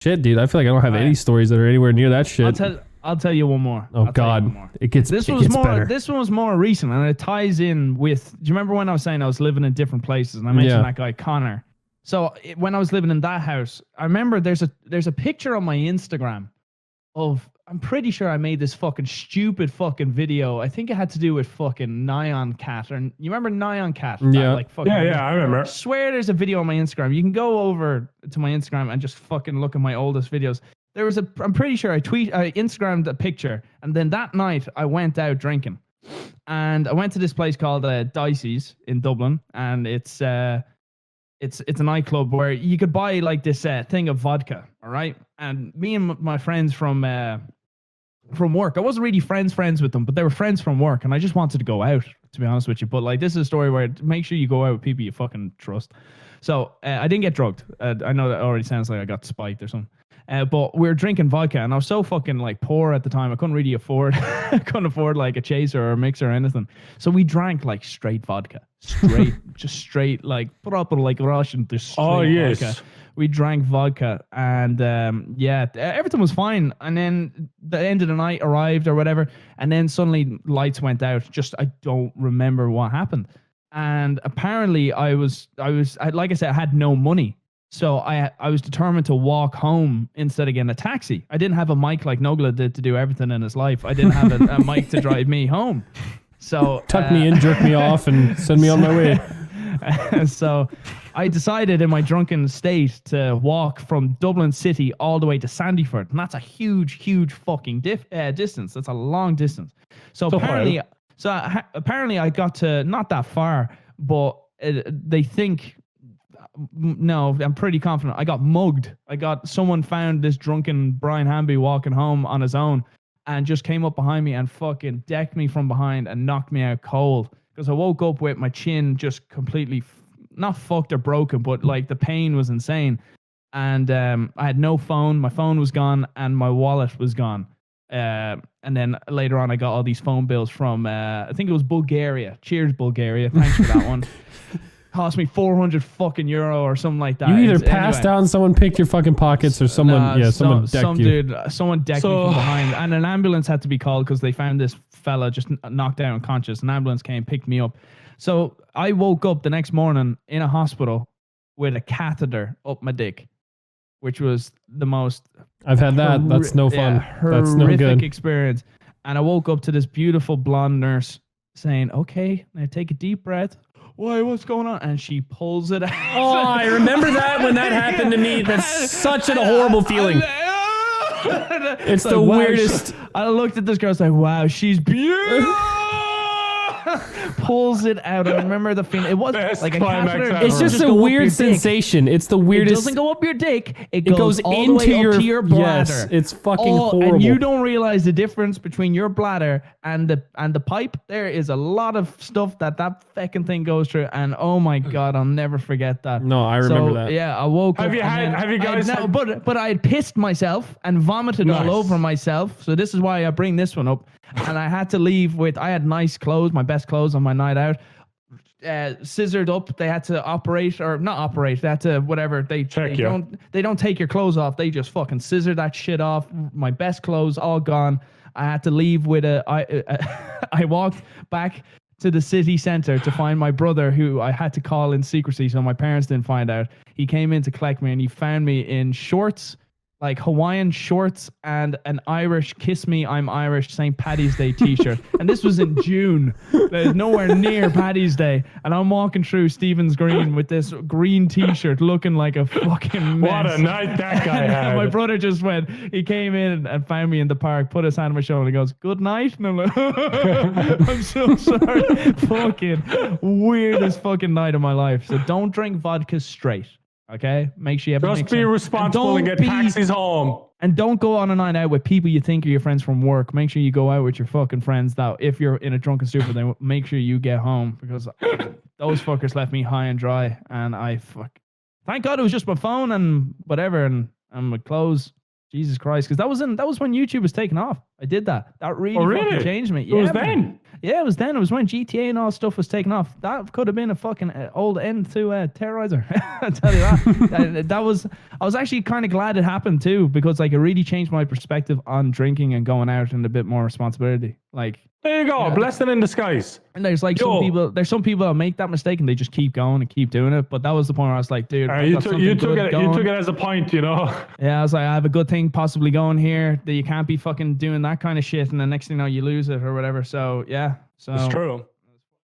Shit, dude. I feel like I don't have any stories that are anywhere near that shit. I'll tell you one more. Oh God, it gets better. This one was more recent, and it ties in with. Do you remember when I was saying I was living in different places, and I mentioned that guy Connor? So when I was living in that house, I remember there's a picture on my Instagram of. I'm pretty sure I made this fucking stupid fucking video. I think it had to do with fucking Nyan Cat. Or you remember Nyan Cat? Yeah. Yeah, I remember. I swear there's a video on my Instagram. You can go over to my Instagram and just fucking look at my oldest videos. I'm pretty sure I Instagrammed a picture. And then that night I went out drinking. And I went to this place called Dicey's in Dublin. And it's a nightclub where you could buy like this thing of vodka. All right. And me and my friends from work. I wasn't really friends with them, but they were friends from work, and I just wanted to go out, to be honest with you. But like, this is a story where make sure you go out with people you fucking trust. So I didn't get drugged. I know that already sounds like I got spiked or something. But we were drinking vodka, and I was so fucking like poor at the time. I couldn't really afford, like a chaser or a mixer or anything. So we drank like straight vodka, just straight like proper like Russian. Vodka. We drank vodka, and everything was fine. And then the end of the night arrived or whatever, and then suddenly lights went out. I don't remember what happened. And apparently I like I said, I had no money. So I was determined to walk home instead of getting a taxi. I didn't have a mic like Nogla did to do everything in his life. I didn't have a mic to drive me home. So tuck me in, jerk me off, and send me on my way. So I decided in my drunken state to walk from Dublin City all the way to Sandyford. And that's a huge fucking distance. That's a long distance. So apparently I got to not that far, but they think... No, I'm pretty confident. I got mugged. Someone found this drunken Brian Hamby walking home on his own and just came up behind me and fucking decked me from behind and knocked me out cold. Because I woke up with my chin just completely, not fucked or broken, but like the pain was insane. And I had no phone. My phone was gone and my wallet was gone. And then later on, I got all these phone bills from, I think it was Bulgaria. Cheers, Bulgaria. Thanks for that one. Cost me 400 fucking euro or something like that. You either passed out and someone picked your fucking pockets, or someone decked you. Someone decked me from behind, and an ambulance had to be called because they found this fella just knocked out unconscious. An ambulance came, picked me up. So I woke up the next morning in a hospital with a catheter up my dick, which was the most... I've had that. That's no fun. That's no good. Horrific experience. And I woke up to this beautiful blonde nurse saying, "Okay, now take a deep breath." Why, what's going on? And she pulls it out. Oh, I remember that when that happened to me. That's such a horrible feeling. It's the weirdest. I looked at this girl, I was like, wow, she's beautiful. Pulls it out. I remember the feeling. It was like a catheter. It's just a weird sensation. It's the weirdest. It doesn't go up your dick. It goes all the way up to your bladder. Yes, it's fucking horrible. And you don't realize the difference between your bladder and the pipe. There is a lot of stuff that fucking thing goes through. And oh my God, I'll never forget that. No, I remember that. Yeah, I woke up. Have you guys? But I had pissed myself and vomited all over myself. So this is why I bring this one up. And I had to leave with, I had nice clothes, my best clothes on my night out, scissored up. They had to operate, or not operate, they had to, whatever. They don't take your clothes off. They just fucking scissor that shit off. My best clothes all gone. I had to leave with I walked back to the city center to find my brother, who I had to call in secrecy so my parents didn't find out. He came in to collect me and he found me in shorts, like Hawaiian shorts, and an Irish "Kiss Me, I'm Irish" St. Paddy's Day t-shirt. And this was in June. There's nowhere near Paddy's Day. And I'm walking through Stephen's Green with this green t-shirt looking like a fucking mess. What a night that guy had. My brother just he came in and found me in the park, put his hand on my shoulder and goes, "Good night." And I'm like, I'm so sorry. Fucking weirdest fucking night of my life. So don't drink vodka straight. Okay, make sure you have just be responsible and get taxis home. And don't go on a night out with people you think are your friends from work. Make sure you go out with your fucking friends. That if you're in a drunken stupor, then make sure you get home, because those fuckers left me high and dry. And thank God it was just my phone and whatever and my clothes. Jesus Christ, because that was when YouTube was taking off. I did that. That really, really? fucking changed me. It was man. then. Yeah, it was then. It was when GTA and all stuff was taking off. That could have been a fucking old end to Terroriser. I tell you that. That was. I was actually kind of glad it happened too, because like it really changed my perspective on drinking and going out and a bit more responsibility. Like There you go. Blessing in disguise. and there's like some people. There's some people that make that mistake and they just keep going and keep doing it. But that was the point where I was like, dude, I've You got took something it. good You took going. it as a point, you know. Yeah, I was like, I have a good thing possibly going here. That you can't be fucking doing that kind of shit, and the next thing you know, you lose it or whatever. So yeah, so It's true.